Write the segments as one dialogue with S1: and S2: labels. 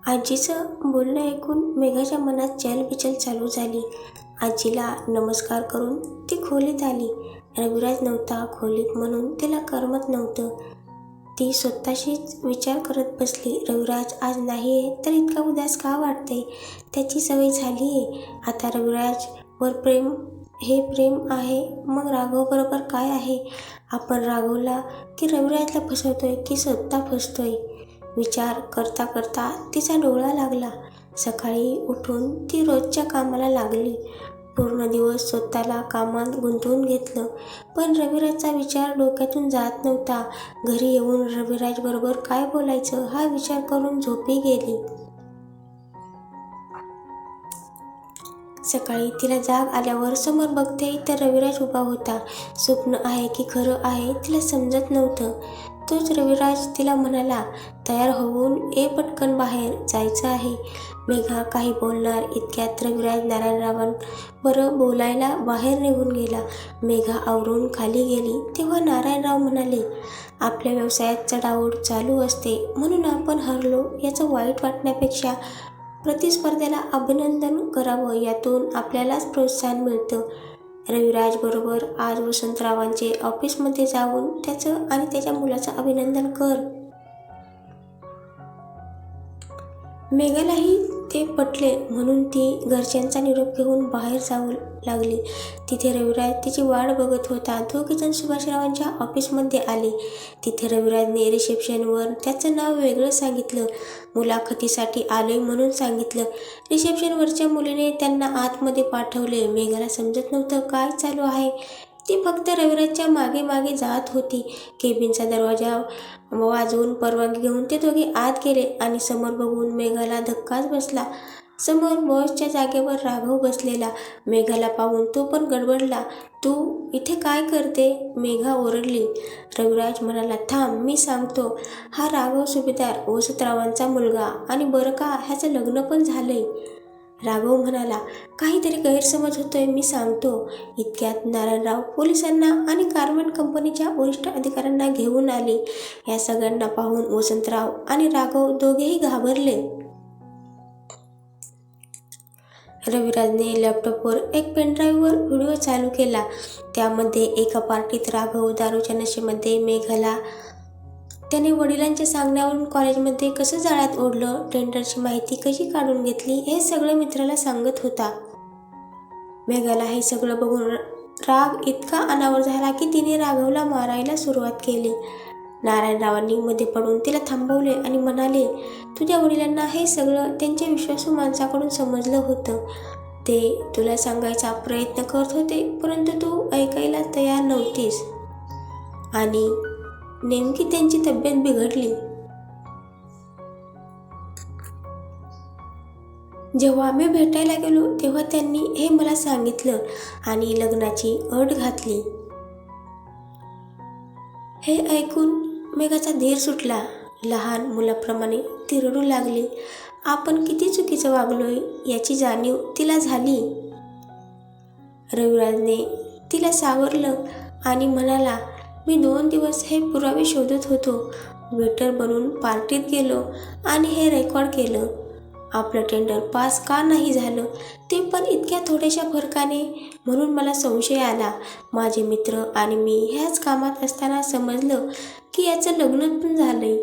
S1: आजीचं बोलणं ऐकून मेघाच्या मनात चलबिचल चालू झाली. आजीला नमस्कार करून ती खोलीत आली. रविराज नव्हता खोलीत म्हणून तिला करमत नव्हतं. ती स्वतःशीच विचार करत बसली, रविराज आज नाही आहे तर इतका उदास का वाटते? त्याची सवय झाली आहे. आता रविराजवर प्रेम हे प्रेम आहे, मग राघव बरोबर काय आहे? आपण राघवला की रविराजला फसवतोय की स्वतः फसतोय? विचार करता करता तिचा डोळा लागला. सकाळी उठून ती रोजच्या कामाला लागली. पूर्ण दिवस स्वतःला कामात गुंतवून घेतलं, पण रविराजचा विचार डोक्यातून जात नव्हता. घरी येऊन रविराज बरोबर काय बोलायचं हा विचार करून झोपी गेली. सकाळी तिला जाग आल्यावर समोर बघते तर रविराज उभा होता. स्वप्न आहे की खरं आहे तिला समजत नव्हतं. तोच रविराज तिला म्हणाला, तयार होऊन ये पटकन, बाहेर जायचं आहे. मेघा काही बोलणार इतक्यात रविराज नारायणरावांबरोबर बोलायला बाहेर निघून गेला. मेघा आवरून खाली गेली तेव्हा नारायणराव म्हणाले, आपल्या व्यवसायात चढाओढ चालू असते म्हणून आपण हरलो याचं वाईट वाटण्यापेक्षा प्रतिस्पर्ध्याला अभिनंदन करावं, यातून आपल्यालाच प्रोत्साहन मिळतं. रविराज बरोबर आज वसंतरावांचे ऑफिसमध्ये जाऊन त्याचं आणि त्याच्या मुलाचं अभिनंदन कर. मेघालाही ते पटले म्हणून ती घरच्यांचा निरोप घेऊन बाहेर जाऊ लागली. तिथे रविराज तिची वाट बघत होता. दोघेजण सुभाषरावांच्या ऑफिसमध्ये आले. तिथे रविराजने रिसेप्शनवर त्याचं नाव वेगळं सांगितलं. मुलाखतीसाठी आलोय म्हणून सांगितलं. रिसेप्शनवरच्या मुलीने त्यांना आतमध्ये पाठवले. मेघाला समजत नव्हतं काय चालू आहे. ती फक्त रविराजच्या मागे मागे जात होती. केबिनचा दरवाजा वाजवून परवानगी घेऊन ते दोघे आत गेले आणि समोर बघून मेघाला धक्काच बसला. समोर बॉसच्या जागेवर राघव बसलेला. मेघाला पाहून तो पण गडबडला. तू इथे काय करते? मेघा ओरडली. रविराज म्हणाला, थांब मी सांगतो. हा राघव सुभेदार वसंतरावांचा मुलगा आणि बरं का ह्याचं लग्न पण झालंय. राघव म्हणाला, काहीतरी गैरसमज होतोय, मी सांगतो. इतक्यात नारायणराव पोलिसांना आणि गारमेंट कंपनीच्या वरिष्ठ अधिकाऱ्यांना घेऊन आले. या सगळ्यांना पाहून वसंतराव आणि राघव दोघेही घाबरले. रविराजने लॅपटॉपवर एक पेनड्राईव्हवर व्हिडिओ चालू केला. त्यामध्ये एका पार्टीत राघव दारूच्या नशेमध्ये मेघाला त्याने वडिलांच्या सांगण्यावरून कॉलेजमध्ये कसं जाळ्यात ओढलं, टेंडरची माहिती कशी काढून घेतली हे सगळं मित्राला सांगत होता. मेघाला हे सगळं बघून राग इतका अनावर झाला की तिने राघवला मारायला सुरुवात केली. नारायणरावांनी मध्ये पडून तिला थांबवले आणि म्हणाले, तुझ्या वडिलांना हे सगळं त्यांच्या विश्वासू माणसाकडून समजलं होतं. ते तुला सांगायचा प्रयत्न करत होते परंतु तू ऐकायला तयार नव्हतीस आणि नेमकी त्यांची तब्येत बिघडली. जेव्हा मी भेटायला गेलो तेव्हा त्यांनी हे मला सांगितलं आणि लग्नाची अट घातली. हे ऐकून मेघाचा धीर सुटला. लहान मुलाप्रमाणे ती रडू लागली. आपण किती चुकीचं वागलोय याची जाणीव तिला झाली. रविराजने तिला सावरलं आणि म्हणाला, मी 2 दिवस हे पुरावे शोधत होतो. वेटर बनून पार्टीत गेलो आणि हे रेकॉर्ड केलं. आपलं टेंडर पास का नाही झालं ते पण इतक्या थोड्याशा फरकाने, म्हणून मला संशय आला. माझे मित्र आणि मी ह्याच कामात असताना समजलं की याचं लग्न पण झालंय.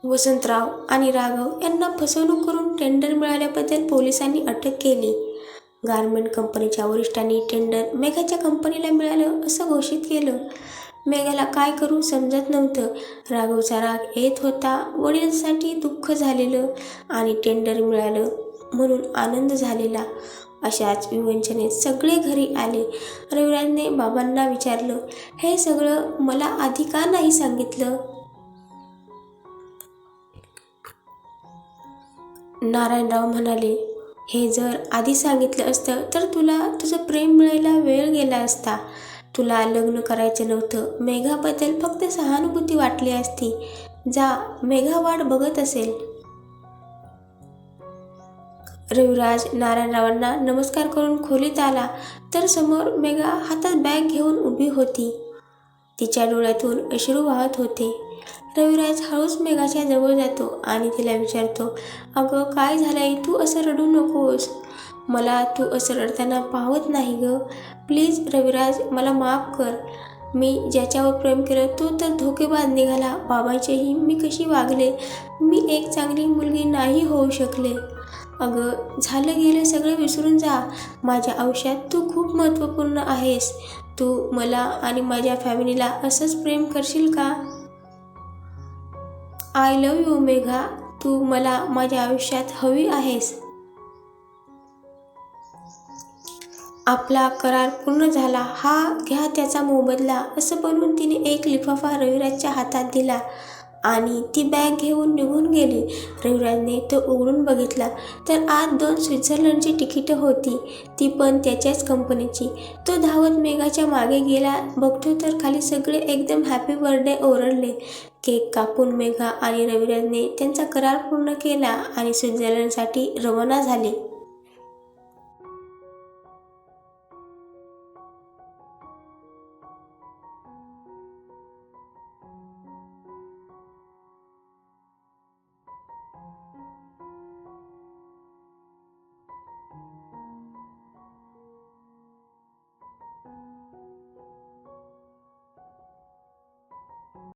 S1: वसंतराव आणि राघव यांना फसवणूक करून टेंडर मिळाल्याबद्दल पोलिसांनी अटक केली. गारमेंट कंपनीच्या वरिष्ठांनी टेंडर मेघाच्या कंपनीला मिळालं असं घोषित केलं. मेघाला काय करू समजत नव्हतं. राघवचा राग येत होता. वडिलांसाठी दुःख झालेलं आणि टेंडर मिळालं म्हणून आनंद झालेला. अशाच विवंचनेत सगळे घरी आले. रविराजने बाबांना विचारलं, हे सगळं मला आधी का नाही सांगितलं? नारायणराव म्हणाले, हे जर आधी सांगितलं असतं तर तुला तुझं प्रेम मिळायला वेळ गेला असता. तुला लग्न करायचं नव्हतं. मेघाबद्दल फक्त सहानुभूती वाटली असती. जा, मेघा वाट बघत असेल. रविराज नारायणरावांना नमस्कार करून खोलीत आला तर समोर मेघा हातात बॅग घेऊन उभी होती. तिच्या डोळ्यातून अश्रू वाहत होते. रविराज हळूच मेघाच्या जवळ जातो आणि तिला विचारतो, अगं काय झालंय, तू असं रडू नकोस. मला तू असं रडताना पाहत नाही ग. प्लीज रविराज, मला माफ कर. मी ज्याच्यावर प्रेम केलं तो तर धोकेबाज निघाला. बाबांचेही मी कशी वागले. मी एक चांगली मुलगी नाही होऊ शकले. अगं झालं गेलं सगळं विसरून जा. माझ्या आयुष्यात तू खूप महत्त्वपूर्ण आहेस. तू मला आणि माझ्या फॅमिलीला असंच प्रेम करशील का? I love you Megha. तू मला माझ्या आयुष्यात हवी आहेस. आपला करार पूर्ण झाला. हा घ्या त्याचा मोबदला. असं बनवून तिने एक लिफाफा रविराजच्या हातात दिला आणि ती बॅग घेऊन निघून गेली. रविराजने तो उघडून बघितला तर आत 2 स्वित्झर्लंडची तिकीटं होती, ती पण त्याच्याच कंपनीची. तो धावत मेघाच्या मागे गेला. बघतो तर खाली सगळे एकदम हॅपी बर्थडे ओरडले. केक कापून मेघा आणि रविराजने त्यांचा करार पूर्ण केला आणि स्वित्झर्लंडसाठी रवाना झाले.